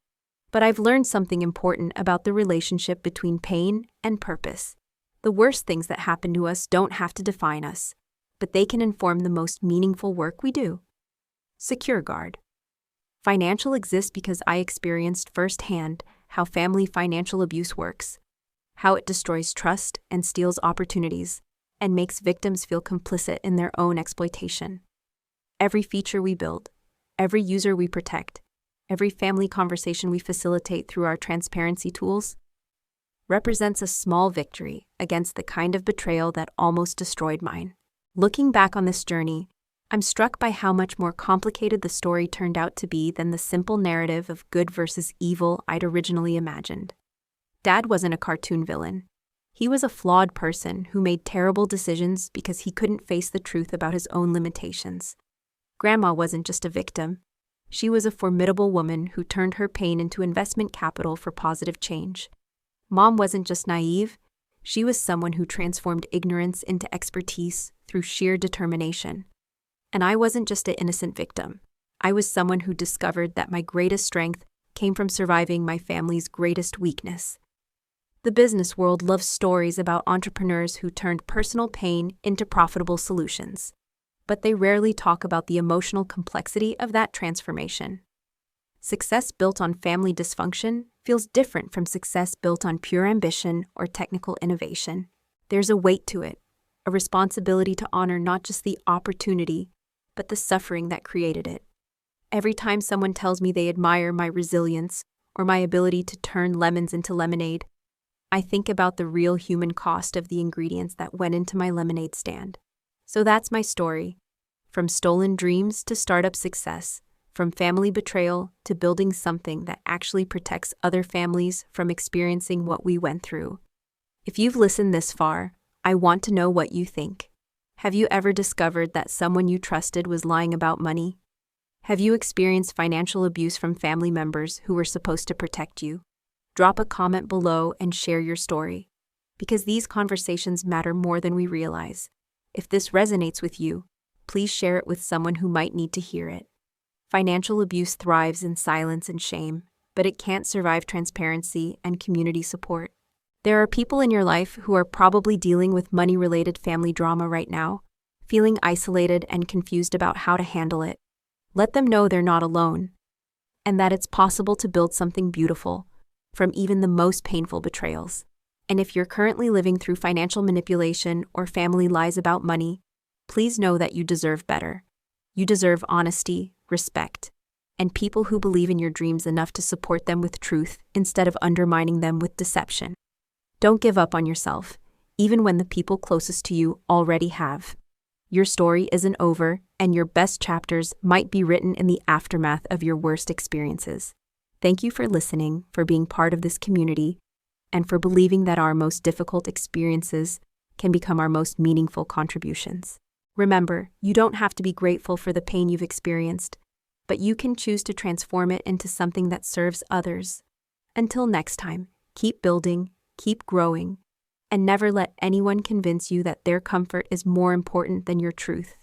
But I've learned something important about the relationship between pain and purpose. The worst things that happen to us don't have to define us, but they can inform the most meaningful work we do. SecureGuard. Financial exists because I experienced firsthand how family financial abuse works, how it destroys trust and steals opportunities, and makes victims feel complicit in their own exploitation. Every feature we build, every user we protect, every family conversation we facilitate through our transparency tools represents a small victory against the kind of betrayal that almost destroyed mine. Looking back on this journey, I'm struck by how much more complicated the story turned out to be than the simple narrative of good versus evil I'd originally imagined. Dad wasn't a cartoon villain. He was a flawed person who made terrible decisions because he couldn't face the truth about his own limitations. Grandma wasn't just a victim. She was a formidable woman who turned her pain into investment capital for positive change. Mom wasn't just naive. She was someone who transformed ignorance into expertise through sheer determination. And I wasn't just an innocent victim. I was someone who discovered that my greatest strength came from surviving my family's greatest weakness. The business world loves stories about entrepreneurs who turned personal pain into profitable solutions, but they rarely talk about the emotional complexity of that transformation. Success built on family dysfunction feels different from success built on pure ambition or technical innovation. There's a weight to it, a responsibility to honor not just the opportunity, but the suffering that created it. Every time someone tells me they admire my resilience or my ability to turn lemons into lemonade, I think about the real human cost of the ingredients that went into my lemonade stand. So that's my story. From stolen dreams to startup success, from family betrayal to building something that actually protects other families from experiencing what we went through. If you've listened this far, I want to know what you think. Have you ever discovered that someone you trusted was lying about money? Have you experienced financial abuse from family members who were supposed to protect you? Drop a comment below and share your story, because these conversations matter more than we realize. If this resonates with you, please share it with someone who might need to hear it. Financial abuse thrives in silence and shame, but it can't survive transparency and community support. There are people in your life who are probably dealing with money-related family drama right now, feeling isolated and confused about how to handle it. Let them know they're not alone, and that it's possible to build something beautiful from even the most painful betrayals. And if you're currently living through financial manipulation or family lies about money, please know that you deserve better. You deserve honesty, respect, and people who believe in your dreams enough to support them with truth instead of undermining them with deception. Don't give up on yourself, even when the people closest to you already have. Your story isn't over, and your best chapters might be written in the aftermath of your worst experiences. Thank you for listening, for being part of this community, and for believing that our most difficult experiences can become our most meaningful contributions. Remember, you don't have to be grateful for the pain you've experienced, but you can choose to transform it into something that serves others. Until next time, keep building, keep growing, and never let anyone convince you that their comfort is more important than your truth.